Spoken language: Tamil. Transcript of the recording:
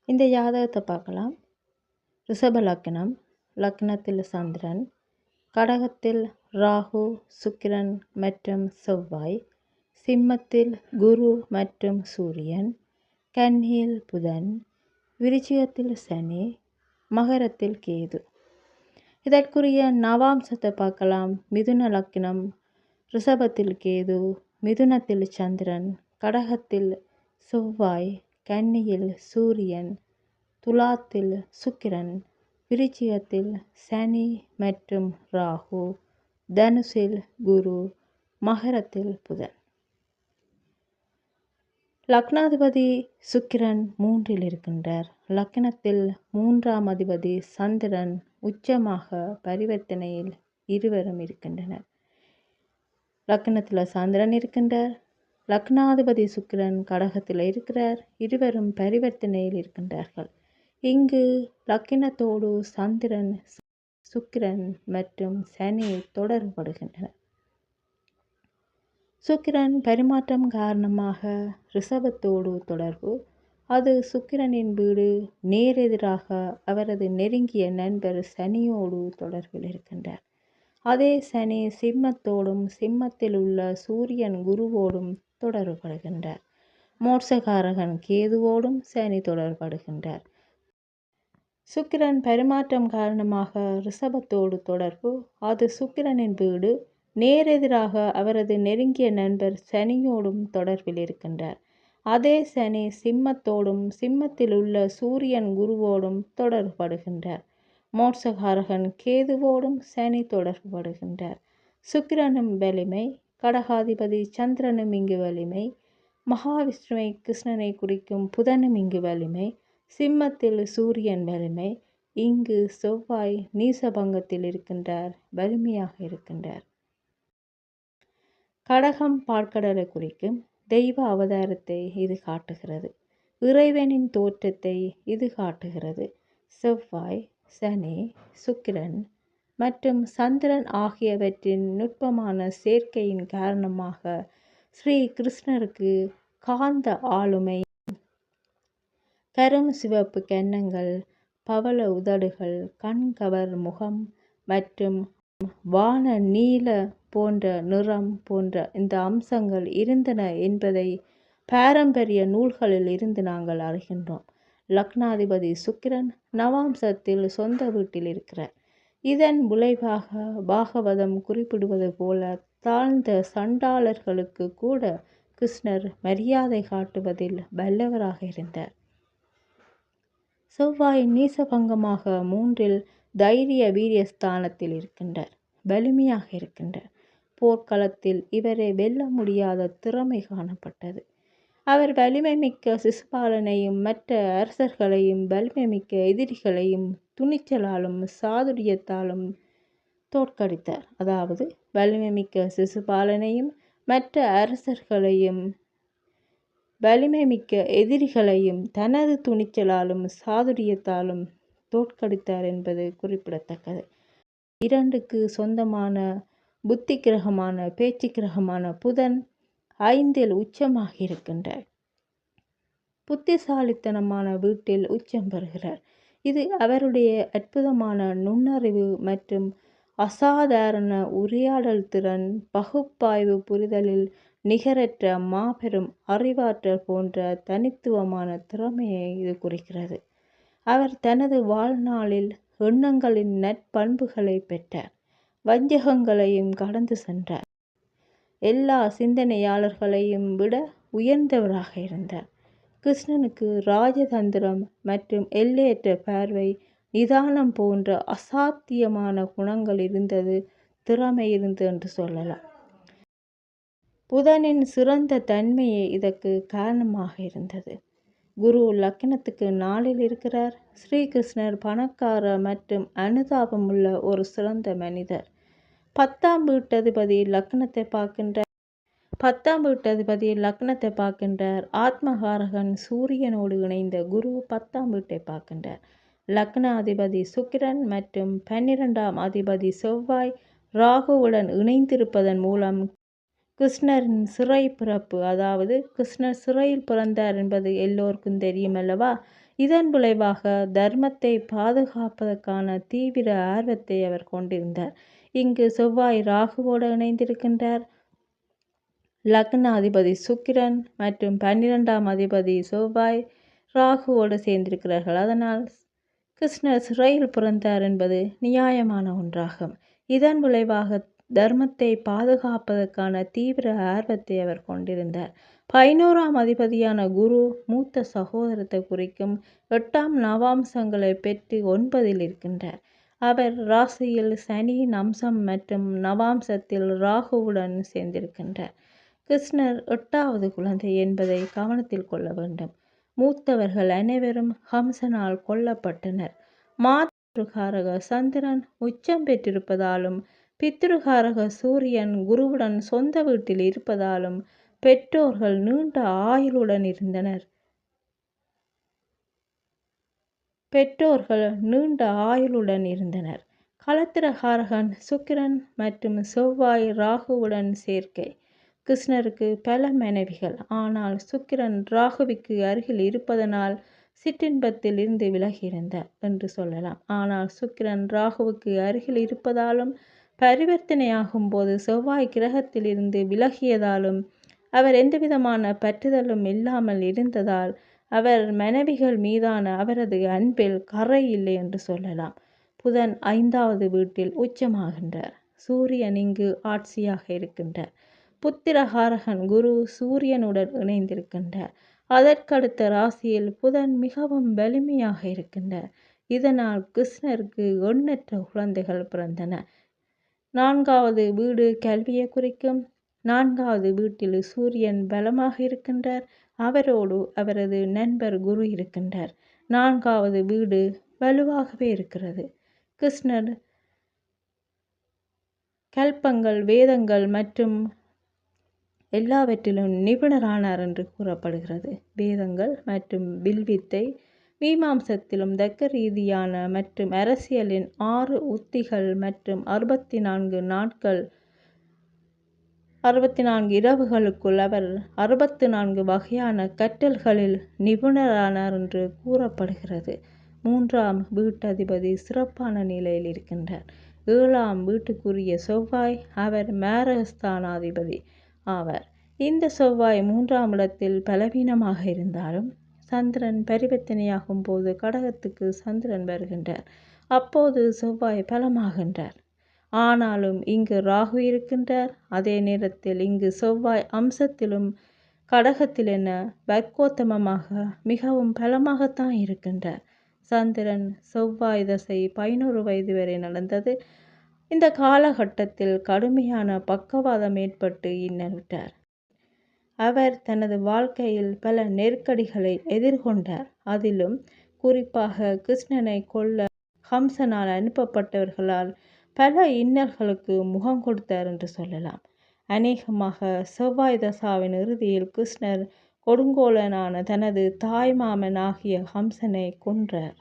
இந்த ஜாதகத்தை பார்க்கலாம். ரிஷப லக்னம், லக்னத்தில் சந்திரன், கடகத்தில் ராகு, சுக்கிரன் மற்றும் செவ்வாய், சிம்மத்தில் குரு மற்றும் சூரியன், கன்னியில் புதன், விருச்சிகத்தில் சனி, மகரத்தில் கேது. இதற்குரிய நவாம்சத்தை பார்க்கலாம். மிதுன லக்னம், ரிஷபத்தில் கேது, மிதுனத்தில் சந்திரன், கடகத்தில் செவ்வாய், கன்னியில் சூரியன், துலாத்தில் சுக்கிரன், விருச்சிகத்தில் சனி மற்றும் ராகு, தனுசில் குரு, மகரத்தில் புதன். லக்னாதிபதி சுக்கிரன் 3இல் இருக்கின்றார். லக்னத்தில் 3ஆம் அதிபதி சந்திரன் உச்சமாக பரிவர்த்தனையில் இருவரும் இருக்கின்றனர். லக்னத்தில் சந்திரன் இருக்கின்றார். லக்னாதிபதி சுக்கிரன் கடகத்தில் இருக்கிறார். இருவரும் பரிவர்த்தனையில் இருக்கின்றார்கள். இங்கு லக்கினத்தோடு சந்திரன், சுக்கிரன் மற்றும் சனி தொடர்புபடுகின்றனர். சுக்கிரன் பரிமாற்றம் காரணமாக ரிஷபத்தோடு தொடர்பு. அது சுக்கிரனின் வீடு. நேரெதிராக அவரது நெருங்கிய நண்பர் சனியோடு தொடர்பில் இருக்கின்றார். அதே சனி சிம்மத்தோடும் சிம்மத்தில் உள்ள சூரியன் குருவோடும் தொடர்புபடுகின்றார். மோட்சகாரகன் கேதுவோடும் சனி தொடர்படுகின்றார். சுக்கிரன் பரிமாற்றம் காரணமாக ரிஷபத்தோடு தொடர்பு. அது சுக்கிரனின் வீடு. நேரெதிராக அவரது நெருங்கிய நண்பர் சனியோடும் தொடர்பில் இருக்கின்றார். அதே சனி சிம்மத்தோடும் சிம்மத்தில் உள்ள சூரியன் குருவோடும் தொடர்புபடுகின்றார். மோட்சகாரகன் கேதுவோடும் சனி தொடர்புபடுகின்றார். சுக்கிரனும் வலிமை, கடகாதிபதி சந்திரனும் இங்கு வலிமை, மகாவிஷ்ணுவை கிருஷ்ணனை குறிக்கும் புதனும் இங்கு வலிமை, சிம்மத்தில் சூரியன் வலிமை. இங்கு செவ்வாய் நீசபங்கத்தில் இருக்கின்றார், வலிமையாக இருக்கின்றார். கடகம் பாற்கடலை குறிக்கும் தெய்வ அவதாரத்தை இது காட்டுகிறது. இறைவனின் தோற்றத்தை இது காட்டுகிறது. செவ்வாய், சனி, சுக்கிரன் மற்றும் சந்திரன் ஆகியவற்றின் நுட்பமான சேர்க்கையின் காரணமாக ஸ்ரீ கிருஷ்ணருக்கு காந்த ஆளுமை, கரும் சிவப்பு கன்னங்கள், பவள உதடுகள், கண்கவர் முகம் மற்றும் வான நீல போன்ற நிறம் போன்ற இந்த அம்சங்கள் இருந்தன என்பதை பாரம்பரிய நூல்களில் இருந்து நாங்கள் அறிகின்றோம். லக்னாதிபதி சுக்கிரன் நவாம்சத்தில் சொந்த வீட்டில் இருக்கிறார். இதன் விளைவாக பாகவதம் குறிப்பிடுவது போல தாழ்ந்த சண்டாளர்களுக்கு கூட கிருஷ்ணர் மரியாதை காட்டுவதில் வல்லவராக இருந்தார். செவ்வாய் நீசபங்கமாக 3இல் தைரிய வீரியஸ்தானத்தில் இருக்கின்றார், வலிமையாக இருக்கின்றார். போர்க்களத்தில் இவரை வெல்ல முடியாத திறமை காணப்பட்டது. அவர் வலிமை மிக்க சிசுபாலனையும் மற்ற அரசர்களையும் வலிமை மிக்க எதிரிகளையும் துணிச்சலாலும் சாதுரியத்தாலும் தோற்கடித்தார். அதாவது வலிமை மிக்க சிசுபாலனையும் மற்ற அரசர்களையும் வலிமை மிக்க எதிரிகளையும் தனது துணிச்சலாலும் சாதுரியத்தாலும் தோற்கடித்தார் என்பது குறிப்பிடத்தக்கது. 2க்கு சொந்தமான புத்தி கிரகமான பேச்சு கிரகமான புதன் 5இல் உச்சமாக இருக்கின்றார். புத்திசாலித்தனமான வீட்டில் உச்சம் பெறுகிறார். இது அவருடைய அற்புதமான நுண்ணறிவு மற்றும் அசாதாரண உரையாடல் திறன், பகுப்பாய்வு புரிதலில் நிகரற்ற மாபெரும் அறிவாற்றல் போன்ற தனித்துவமான திறமையை இது குறிக்கிறது. அவர் தனது வாழ்நாளில் எண்ணங்களின் நற்பண்புகளை பெற்றார். வஞ்சகங்களையும் கடந்து சென்றார். எல்லா சிந்தனையாளர்களையும் விட உயர்ந்தவராக இருந்தார். கிருஷ்ணனுக்கு ராஜதந்திரம் மற்றும் எல்லையற்ற பார்வை, நிதானம் போன்ற அசாத்தியமான குணங்கள் இருந்தது, திறமை இருந்தது என்று சொல்லலாம். புதனின் சிறந்த தன்மையே இதற்கு காரணமாக இருந்தது. குரு லக்னத்துக்கு 4இல் இருக்கிறார். ஸ்ரீகிருஷ்ணர் பணக்கார மற்றும் அனுதாபமுள்ள ஒரு சிறந்த மனிதர். 10ஆம் வீட்டதிபதி லக்னத்தை பார்க்கின்றார். 10ஆம் வீட்டதிபதி லக்னத்தை பார்க்கின்றார். ஆத்மகாரகன் சூரியனோடு இணைந்த குரு 10ஆம் வீட்டை பார்க்கின்றார். லக்னாதிபதி சுக்கிரன் மற்றும் 12ஆம் அதிபதி செவ்வாய் ராகுவுடன் இணைந்திருப்பதன் மூலம் கிருஷ்ணரின் சிறை பிறப்பு, அதாவது கிருஷ்ணர் சிறையில் பிறந்தார் என்பது எல்லோருக்கும் தெரியும் அல்லவா. இதன் விளைவாக தர்மத்தை பாதுகாப்பதற்கான தீவிர ஆர்வத்தை அவர் கொண்டிருந்தார். இங்கு செவ்வாய் ராகுவோடு இணைந்திருக்கின்றார். லக்னாதிபதி சுக்கிரன் மற்றும் 12ஆம் அதிபதி செவ்வாய் ராகுவோடு சேர்ந்திருக்கிறார்கள். அதனால் கிருஷ்ணர் சிறையில் பிறந்தார் என்பது நியாயமான ஒன்றாகும். இதன் விளைவாக தர்மத்தை பாதுகாப்பதற்கான தீவிர ஆர்வத்தை அவர் கொண்டிருந்தார். 11ஆம் அதிபதியான குரு மூத்த சகோதரத்தை குறிக்கும் 8ஆம் நவாம்சங்களை பெற்று 9இல் இருக்கின்றார். அவர் ராசியில் சனியின் அம்சம் மற்றும் நவாம்சத்தில் ராகுவுடன் சேர்ந்திருக்கின்றார். கிருஷ்ணர் 8வது குழந்தை என்பதை கவனத்தில் கொள்ள வேண்டும். மூத்தவர்கள் அனைவரும் ஹம்சனால் கொல்லப்பட்டனர். மாத்ருகாரக சந்திரன் உச்சம் பெற்றிருப்பதாலும் பித்ருகாரக சூரியன் குருவுடன் சொந்த வீட்டில் இருப்பதாலும் பெற்றோர்கள் நீண்ட ஆயுளுடன் இருந்தனர். களத்திரகாரகன் சுக்கிரன் மற்றும் செவ்வாய் ராகுவுடன் சேர்க்கை. கிருஷ்ணருக்கு பல மனைவிகள். ஆனால் சுக்கிரன் ராகுவுக்கு அருகில் இருப்பதனால் சிற்றின்பத்தில் இருந்து விலகியிருந்தார் என்று சொல்லலாம். ஆனால் சுக்கிரன் ராகுவுக்கு அருகில் இருப்பதாலும் பரிவர்த்தனையாகும் போது செவ்வாய் கிரகத்தில் இருந்து விலகியதாலும் அவர் எந்தவிதமான பற்றுதலும் இல்லாமல் இருந்ததால் அவர் மனைவிகள் மீதான அவரது அன்பில் கறை இல்லை என்று சொல்லலாம். புதன் 5வது வீட்டில் உச்சமாகின்றார். சூரியன் இங்கு ஆட்சியாக இருக்கின்றார். புத்திரகாரகன் குரு சூரியனுடன் இணைந்திருக்கின்றார். அதற்கடுத்த ராசியில் புதன் மிகவும் வலிமையாக இருக்கின்றார். இதனால் கிருஷ்ணருக்கு எண்ணற்ற குழந்தைகள் பிறந்தன. 4வது வீடு கல்வியை குறிக்கும். 4வது வீட்டில் சூரியன் பலமாக இருக்கின்றார். அவரோடு அவரது நண்பர் குரு இருக்கின்றார். 4வது வீடு வலுவாகவே இருக்கிறது. கிருஷ்ணர் கல்பங்கள் வேதங்கள் மற்றும் எல்லாவற்றிலும் நிபுணரானார் என்று கூறப்படுகிறது. வேதங்கள் மற்றும் வில்வித்தை மீமாம்சத்திலும் தர்க்க ரீதியான மற்றும் அரசியலின் 6 உத்திகள் மற்றும் 64 இரவுகளுக்குள் அவர் 64 வகையான கற்றல்களில் நிபுணரானார் என்று கூறப்படுகிறது. 3ஆம் வீட்டதிபதி சிறப்பான நிலையில் இருக்கின்றார். 7ஆம் வீட்டுக்குரிய செவ்வாய் அவர் மேரஸ்தானாதிபதி ஆவார். இந்த செவ்வாய் 3ஆம் இடத்தில் பலவீனமாக இருந்தாலும் சந்திரன் பரிவர்த்தனையாகும் போது கடகத்துக்கு சந்திரன் வருகின்றார். அப்போது செவ்வாய் பலமாகின்றார். ஆனாலும் இங்கு ராகு இருக்கின்றார். அதே நேரத்தில் இங்கு செவ்வாய் அம்சத்திலும் கடகத்தில் என வர்க்கோத்தமமாக மிகவும் பலமாகத்தான் இருக்கின்றார். சந்திரன் செவ்வாய் தசை 11 வயது வரை நடந்தது. இந்த காலகட்டத்தில் கடுமையான பக்கவாதம் ஏற்பட்டு இன்னலுற்றார். அவர் தனது வாழ்க்கையில் பல நெருக்கடிகளை எதிர்கொண்டார். அதிலும் குறிப்பாக கிருஷ்ணனை கொல்ல ஹம்சனால் அனுப்பப்பட்டவர்களால் பல இன்னல்களுக்கு முகம் கொடுத்தார் என்று சொல்லலாம். அநேகமாக செவ்வாய் தசாவின் இறுதியில் கிருஷ்ணர் கொடுங்கோலனான தனது தாய்மாமன் ஆகிய ஹம்சனை கொன்றார்.